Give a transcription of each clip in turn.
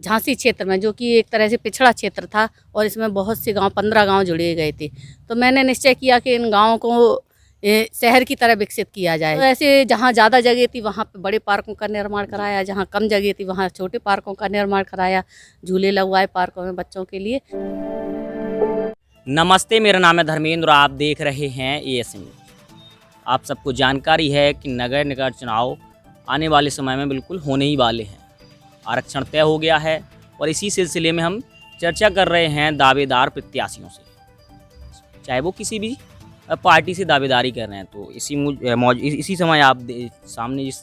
झांसी क्षेत्र में, जो कि एक तरह से पिछड़ा क्षेत्र था और इसमें बहुत से गांव 15 गांव जुड़े गए थे। तो मैंने निश्चय किया कि इन गांवों को शहर की तरह विकसित किया जाए। तो ऐसे जहाँ ज़्यादा जगह थी वहाँ पे बड़े पार्कों का निर्माण कराया, जहाँ कम जगह थी वहाँ छोटे पार्कों का निर्माण कराया, झूले लगवाए पार्कों में बच्चों के लिए। नमस्ते, मेरा नाम है धर्मेंद्र और आप देख रहे हैं AS न्यूज़। आप सबको जानकारी है कि नगर निकाय चुनाव आने वाले समय में बिल्कुल होने ही वाले हैं। आरक्षण तय हो गया है और इसी सिलसिले में हम चर्चा कर रहे हैं दावेदार प्रत्याशियों से, चाहे वो किसी भी पार्टी से दावेदारी कर रहे हैं। तो इसी समय आप सामने जिस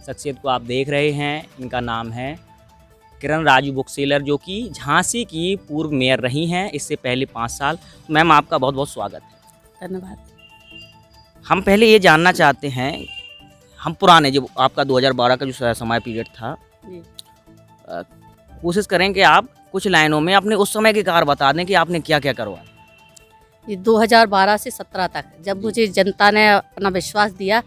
शख्सियत को आप देख रहे हैं, इनका नाम है किरण राजू बुकसेलर, जो कि झांसी की पूर्व मेयर रही हैं इससे पहले 5 साल। तो मैम, आपका बहुत बहुत स्वागत है। धन्यवाद। हम पहले ये जानना चाहते हैं, हम पुराने जब आपका 2012 का जो समय पीरियड था, कोशिश करें कि आप कुछ लाइनों में अपने उस समय के कार्य बता दें कि आपने क्या क्या करवाया। ये 2012 से 17 तक जब मुझे जनता ने अपना विश्वास दिया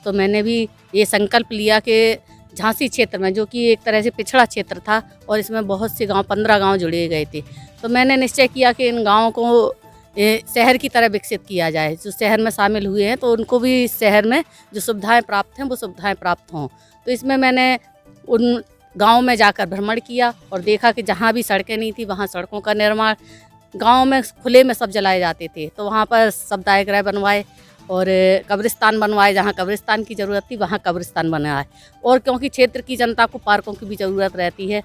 तो मैंने भी ये संकल्प लिया कि झांसी क्षेत्र में, जो कि एक तरह से पिछड़ा क्षेत्र था और इसमें बहुत से गांव 15 गांव जुड़े गए थे, तो मैंने निश्चय किया कि इन गांवों को शहर की तरह विकसित किया जाए। जो शहर में शामिल हुए हैं तो उनको भी शहर में जो सुविधाएं प्राप्त हैं वो सुविधाएं प्राप्त हों। तो इसमें मैंने उन गाँव में जाकर भ्रमण किया और देखा कि जहाँ भी सड़कें नहीं थी वहाँ सड़कों का निर्माण, गांव में खुले में सब जलाए जाते थे तो वहाँ पर समुदाय गृह बनवाए और कब्रिस्तान बनवाए, जहाँ कब्रिस्तान की ज़रूरत थी वहाँ कब्रिस्तान बनवाए। और क्योंकि क्षेत्र की जनता को पार्कों की भी ज़रूरत रहती है,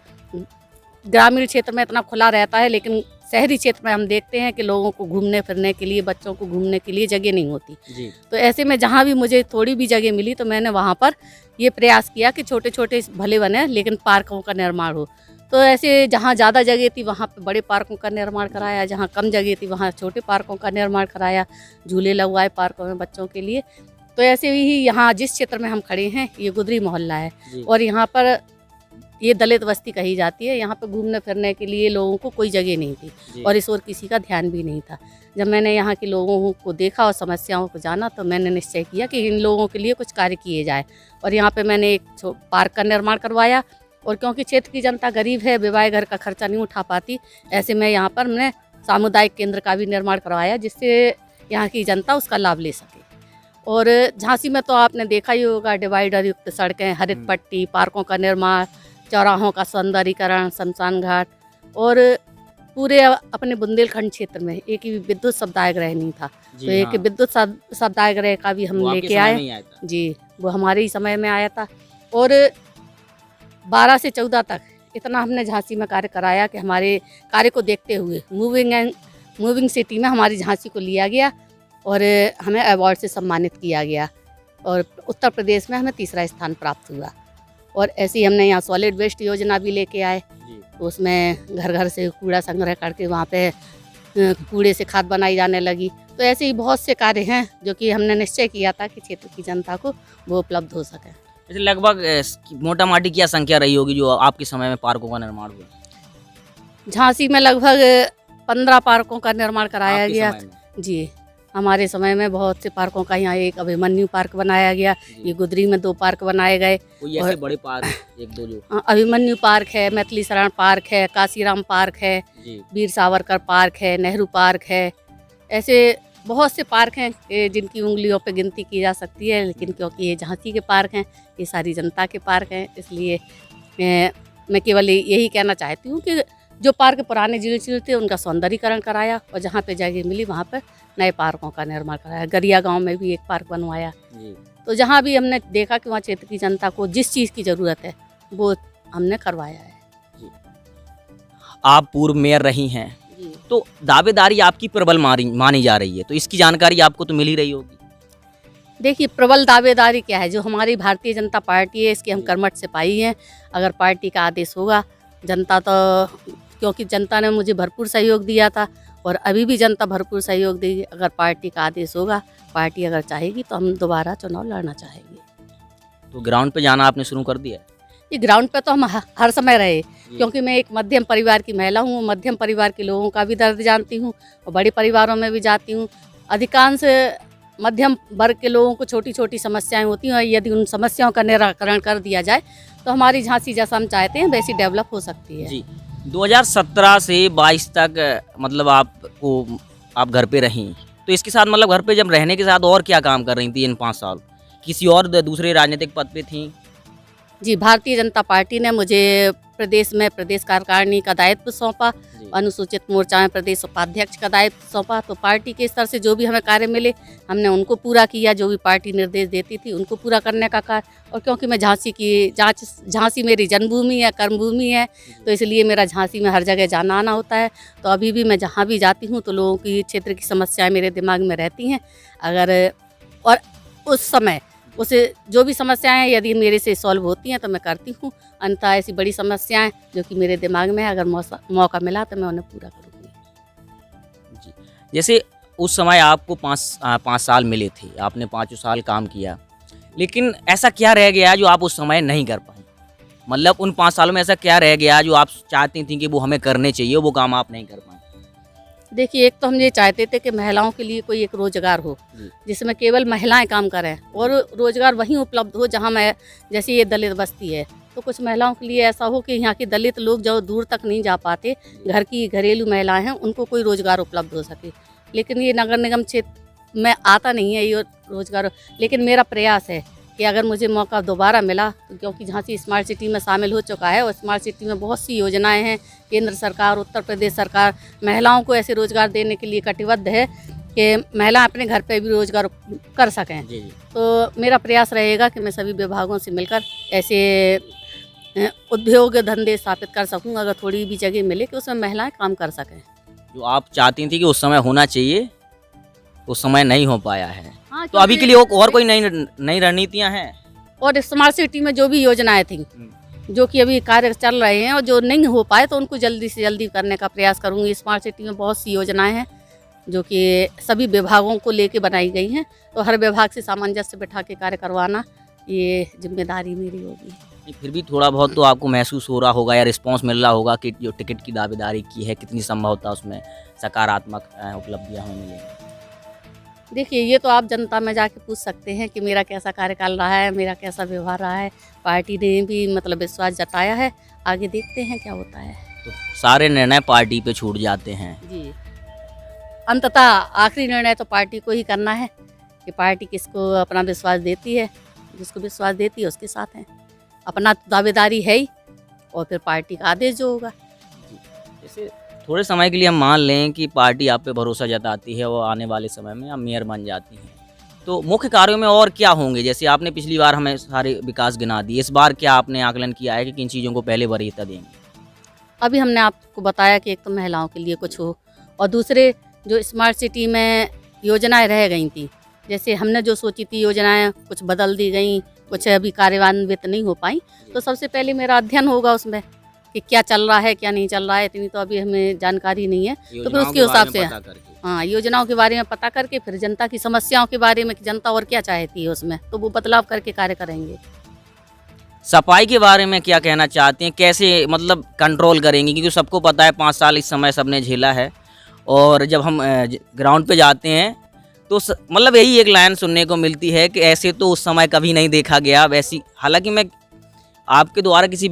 ग्रामीण क्षेत्र में इतना खुला रहता है, लेकिन शहरी क्षेत्र में हम देखते हैं कि लोगों को घूमने फिरने के लिए, बच्चों को घूमने के लिए जगह नहीं होती जी। तो ऐसे में जहाँ भी मुझे थोड़ी भी जगह मिली तो मैंने वहाँ पर ये प्रयास किया कि छोटे छोटे भले बने लेकिन पार्कों का निर्माण हो। तो ऐसे जहाँ ज़्यादा जगह थी वहाँ पे बड़े पार्कों का निर्माण कराया, जहाँ कम जगह थी वहाँ छोटे पार्कों का निर्माण कराया, झूले लगवाए पार्कों में बच्चों के लिए। तो ऐसे ही यहाँ जिस क्षेत्र में हम खड़े हैं ये गुदरी मोहल्ला है और यहाँ पर ये दलित बस्ती कही जाती है। यहाँ पर घूमने फिरने के लिए लोगों को कोई जगह नहीं थी और इस ओर किसी का ध्यान भी नहीं था। जब मैंने यहाँ के लोगों को देखा और समस्याओं को जाना तो मैंने निश्चय किया कि इन लोगों के लिए कुछ कार्य किए जाए और यहाँ पे मैंने एक पार्क का निर्माण करवाया। और क्योंकि क्षेत्र की जनता गरीब है, विवाह घर का खर्चा नहीं उठा पाती, ऐसे में यहाँ पर मैंने सामुदायिक केंद्र का भी निर्माण करवाया जिससे यहाँ की जनता उसका लाभ ले सके। और झांसी में तो आपने देखा ही होगा, डिवाइडर युक्त सड़कें, हरित पट्टी, पार्कों का निर्माण, चौराहों का सौंदर्यीकरण, शमशान घाट और पूरे अपने बुंदेलखंड क्षेत्र में एक ही विद्युत समुदाय गृह नहीं था तो एक विद्युत समुदाय गृह का भी हम लेके आए जी। वो हमारे ही समय में आया था और 12 से 14 तक इतना हमने झांसी में कार्य कराया कि हमारे कार्य को देखते हुए मूविंग सिटी में हमारी झांसी को लिया गया और हमें अवार्ड से सम्मानित किया गया और उत्तर प्रदेश में हमें 3रा स्थान प्राप्त हुआ। और ऐसे ही हमने यहाँ सॉलिड वेस्ट योजना भी लेके आए, उसमें घर घर से कूड़ा संग्रह करके वहाँ पे कूड़े से खाद बनाई जाने लगी। तो ऐसे ही बहुत से कार्य हैं जो कि हमने निश्चय किया था कि क्षेत्र की जनता को वो उपलब्ध हो सके। लगभग मोटा माटी क्या संख्या रही होगी जो आपके समय में पार्कों का निर्माण हुआ? झांसी में लगभग 15 पार्कों का निर्माण कराया गया जी। हमारे समय में बहुत से पार्कों का, यहाँ एक अभिमन्यु पार्क बनाया गया, ये गुदरी में 2 पार्क बनाए गए। कोई ऐसे बड़े पार्क 1-2 जो? अभिमन्यु पार्क है, मैथिली शरण पार्क है, काशीराम पार्क है, वीर सावरकर पार्क है, नेहरू पार्क है। ऐसे बहुत से पार्क हैं जिनकी उंगलियों पे गिनती की जा सकती है, लेकिन क्योंकि ये झांसी के पार्क हैं, ये सारी जनता के पार्क हैं, इसलिए मैं केवल यही कहना चाहती हूँ कि जो पार्क पुराने जीर्ण थे उनका सौंदर्यीकरण कराया और जहाँ पे जगह मिली वहाँ पर नए पार्कों का निर्माण कराया। गरिया गांव में भी एक पार्क बनवाया। तो जहाँ भी हमने देखा कि वहाँ क्षेत्र की जनता को जिस चीज़ की ज़रूरत है वो हमने करवाया है। आप पूर्व मेयर रही हैं तो दावेदारी आपकी प्रबल मानी जा रही है, तो इसकी जानकारी आपको तो मिल ही रही होगी। देखिए, प्रबल दावेदारी क्या है, जो हमारी भारतीय जनता पार्टी है इसकी हम कर्मठ सिपाही हैं। अगर पार्टी का आदेश होगा, जनता तो, क्योंकि जनता ने मुझे भरपूर सहयोग दिया था और अभी भी जनता भरपूर सहयोग देगी। अगर पार्टी का आदेश होगा, पार्टी अगर चाहेगी तो हम दोबारा चुनाव लड़ना चाहेंगे। तो ग्राउंड पे जाना आपने शुरू कर दिया? ये ग्राउंड पे तो हम हर समय रहे, क्योंकि मैं एक मध्यम परिवार की महिला हूँ। मध्यम परिवार के लोगों का भी दर्द जानती हूँ और बड़े परिवारों में भी जाती हूँ। अधिकांश मध्यम वर्ग के लोगों को छोटी छोटी समस्याएं होती हैं और यदि उन समस्याओं का निराकरण कर दिया जाए तो हमारी झांसी जैसा हम चाहते हैं वैसी डेवलप हो सकती है। जी 2017 से 22 तक मतलब आप घर पे रहीं, तो इसके साथ मतलब घर पे जब रहने के साथ और क्या काम कर रही थी इन 5 साल? किसी और दूसरे राजनीतिक पद पे थी? जी, भारतीय जनता पार्टी ने मुझे प्रदेश में प्रदेश कार्यकारिणी का दायित्व सौंपा, अनुसूचित मोर्चा में प्रदेश उपाध्यक्ष का दायित्व सौंपा। तो पार्टी के स्तर से जो भी हमें कार्य मिले हमने उनको पूरा किया, जो भी पार्टी निर्देश देती थी उनको पूरा करने का कार्य। और क्योंकि मैं झांसी मेरी जन्मभूमि है, कर्मभूमि है, तो इसलिए मेरा झांसी में हर जगह जाना आना होता है। तो अभी भी मैं जहाँ भी जाती हूँ तो लोगों की क्षेत्र की समस्याएँ मेरे दिमाग में रहती हैं। अगर और उस समय उसे जो भी समस्याएं यदि मेरे से सॉल्व होती हैं तो मैं करती हूँ, अन्यथा ऐसी बड़ी समस्याएं जो कि मेरे दिमाग में है अगर मौका मिला तो मैं उन्हें पूरा करूँगी। जी जैसे उस समय आपको 5 साल मिले थे, आपने 5 साल काम किया, लेकिन ऐसा क्या रह गया जो आप उस समय नहीं कर पाए? मतलब उन 5 सालों में ऐसा क्या रह गया जो आप चाहती थी कि वो हमें करने चाहिए, वो काम आप नहीं कर पाए? देखिए, एक तो हम ये चाहते थे कि महिलाओं के लिए कोई एक रोज़गार हो जिसमें केवल महिलाएं काम करें, और रोज़गार वहीं उपलब्ध हो जहां मैं, जैसे ये दलित बस्ती है तो कुछ महिलाओं के लिए ऐसा हो कि यहाँ के दलित लोग जो दूर तक नहीं जा पाते, घर की घरेलू महिलाएं हैं, उनको कोई रोज़गार उपलब्ध हो सके। लेकिन ये नगर निगम क्षेत्र में आता नहीं है ये रोज़गार। लेकिन मेरा प्रयास है कि अगर मुझे मौका दोबारा मिला, तो क्योंकि झांसी स्मार्ट सिटी में शामिल हो चुका है और स्मार्ट सिटी में बहुत सी योजनाएं हैं, केंद्र सरकार, उत्तर प्रदेश सरकार महिलाओं को ऐसे रोज़गार देने के लिए कटिबद्ध है कि महिला अपने घर पे भी रोज़गार कर सकें। जी। तो मेरा प्रयास रहेगा कि मैं सभी विभागों से मिलकर ऐसे उद्योग धंधे स्थापित कर सकूँ, अगर थोड़ी भी जगह मिले कि उसमें महिलाएं काम कर सकें। जो आप चाहती थी कि उस समय होना चाहिए, उस समय नहीं हो पाया है। हाँ, तो अभी के लिए और कोई नई रणनीतियाँ हैं? और स्मार्ट सिटी में जो भी योजनाएं थी जो कि अभी कार्य चल रहे हैं और जो नहीं हो पाए तो उनको जल्दी से जल्दी करने का प्रयास करूंगी। स्मार्ट सिटी में बहुत सी योजनाएं हैं जो कि सभी विभागों को लेके बनाई गई हैं, तो हर विभाग से सामंजस्य बिठा के कार्य करवाना ये जिम्मेदारी मेरी होगी। फिर भी थोड़ा बहुत तो आपको महसूस हो रहा होगा या रिस्पांस मिल रहा होगा कि जो टिकट की दावेदारी की है कितनी संभवतः उसमें सकारात्मक उपलब्धियाँ हमें मिलेंगी? देखिए, ये तो आप जनता में जाके पूछ सकते हैं कि मेरा कैसा कार्यकाल रहा है, मेरा कैसा व्यवहार रहा है। पार्टी ने भी मतलब विश्वास जताया है, आगे देखते हैं क्या होता है। तो सारे निर्णय पार्टी पे छूट जाते हैं? जी, अंततः आखिरी निर्णय तो पार्टी को ही करना है कि पार्टी किसको अपना विश्वास देती है, जिसको विश्वास देती है उसके साथ हैं। अपना तो दावेदारी है ही, और फिर पार्टी का आदेश जो होगा। जैसे थोड़े समय के लिए हम मान लें कि पार्टी आप पे भरोसा जताती है और आने वाले समय में आप मेयर बन जाती हैं, तो मुख्य कार्यों में और क्या होंगे? जैसे आपने पिछली बार हमें सारे विकास गिना दिए, इस बार क्या आपने आकलन किया है कि किन चीज़ों को पहले वरीयता देंगे? अभी हमने आपको बताया कि एक तो महिलाओं के लिए कुछ हो, और दूसरे जो स्मार्ट सिटी में योजनाएं रह गई थी, जैसे हमने जो सोची थी योजनाएं कुछ बदल दी गई, कुछ अभी कार्यान्वित नहीं हो पाई। तो सबसे पहले मेरा अध्ययन होगा उसमें कि क्या चल रहा है क्या नहीं चल रहा है, इतनी तो अभी हमें जानकारी नहीं है। तो फिर उसके हिसाब से हाँ, योजनाओं के बारे में पता करके फिर जनता की समस्याओं के बारे में कि जनता और क्या चाहती है उसमें, तो वो बदलाव करके कार्य करेंगे। सफाई के बारे में क्या कहना चाहते हैं? कैसे मतलब कंट्रोल करेंगी? क्योंकि सबको पता है 5 साल इस समय सबने झेला है, और जब हम ग्राउंड पे जाते हैं तो मतलब यही एक लाइन सुनने को मिलती है कि ऐसे तो उस समय कभी नहीं देखा गया वैसी। हालांकि मैं आपके द्वारा किसी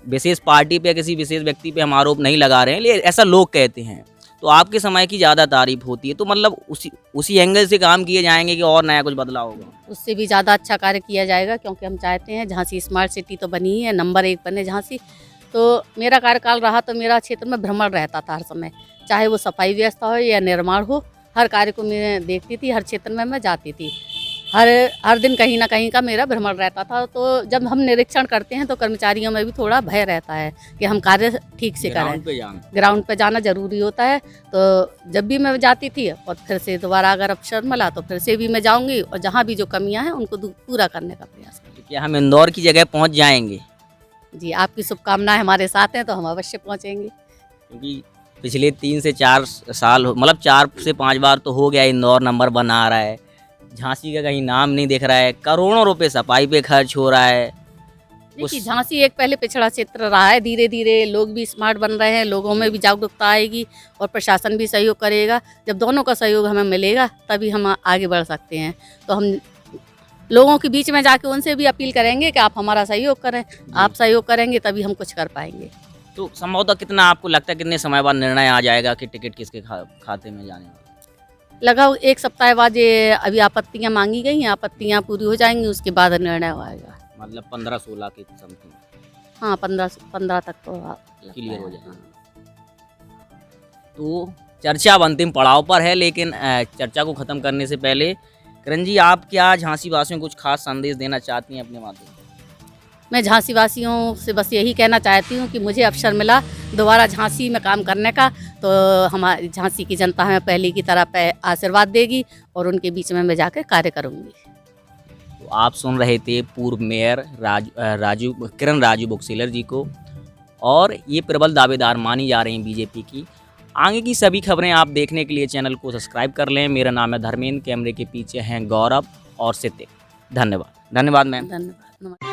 विशेष पार्टी पे या किसी विशेष व्यक्ति पे हम आरोप नहीं लगा रहे हैं, लेकिन ऐसा लोग कहते हैं, तो आपके समय की ज़्यादा तारीफ होती है। तो मतलब उसी एंगल से काम किए जाएंगे कि और नया कुछ बदलाव होगा? उससे भी ज़्यादा अच्छा कार्य किया जाएगा, क्योंकि हम चाहते हैं झांसी स्मार्ट सिटी तो बनी ही है, नंबर 1 बने झांसी। तो मेरा कार्यकाल रहा तो मेरा क्षेत्र में भ्रमण रहता था हर समय, चाहे वो सफाई व्यवस्था हो या निर्माण हो, हर कार्य को मैं देखती थी, हर क्षेत्र में मैं जाती थी, हर दिन कहीं ना कहीं का मेरा भ्रमण रहता था। तो जब हम निरीक्षण करते हैं तो कर्मचारियों में भी थोड़ा भय रहता है कि हम कार्य ठीक से करें, ग्राउंड पे जाना जरूरी होता है। तो जब भी मैं जाती थी और फिर से दोबारा अगर अवसर मिला तो फिर से भी मैं जाऊंगी, और जहाँ भी जो कमियां हैं उनको पूरा करने का प्रयास करूँगी। क्या हम इंदौर की जगह पहुँच जाएंगे? जी, आपकी शुभकामनाएं हमारे साथ हैं तो हम अवश्य पहुँचेंगे। क्योंकि पिछले 3 से 4 साल मतलब 4 से 5 बार तो हो गया इंदौर नंबर 1 आ रहा है, झांसी का कहीं नाम नहीं दिख रहा है, करोड़ों रुपए सफाई पे खर्च हो रहा है। देखिए, झांसी एक पहले पिछड़ा क्षेत्र रहा है, धीरे धीरे लोग भी स्मार्ट बन रहे हैं, लोगों में भी जागरूकता आएगी और प्रशासन भी सहयोग करेगा। जब दोनों का सहयोग हमें मिलेगा तभी हम आगे बढ़ सकते हैं। तो हम लोगों के बीच में जाके उनसे भी अपील करेंगे कि आप हमारा सहयोग करें। आप सहयोग करेंगे तभी हम कुछ कर पाएंगे। तो संभवतः कितना आपको लगता है कितने समय बाद निर्णय आ जाएगा कि टिकट किसके खाते में जाने वाला? लगा 1 सप्ताह बाद ये अभी आपत्तियां मांगी गई हैं, आपत्तियां पूरी हो जाएंगी, उसके बाद निर्णय होगा। मतलब 15-16 के समथिंग हाँ, 15 तक तो क्लियर हो जाएगा। तो चर्चा अब अंतिम पड़ाव पर है, लेकिन चर्चा को ख़त्म करने से पहले किरण जी, आप क्या झांसी वासियों को कुछ खास संदेश देना चाहती हैं अपने माध्यम से? मैं झांसी वासियों से बस यही कहना चाहती हूँ कि मुझे अवसर मिला दोबारा झांसी में काम करने का, तो हमारी झांसी की जनता हमें पहले की तरह आशीर्वाद देगी और उनके बीच में मैं जाकर कार्य करूँगी। तो आप सुन रहे थे पूर्व मेयर किरण राजू बुकसेलर जी को, और ये प्रबल दावेदार मानी जा रही हैं बीजेपी की। आगे की सभी खबरें आप देखने के लिए चैनल को सब्सक्राइब कर लें। मेरा नाम है धर्मेंद्र, कैमरे के पीछे हैं गौरव और सितिक। धन्यवाद। धन्यवाद मैम। धन्यवाद।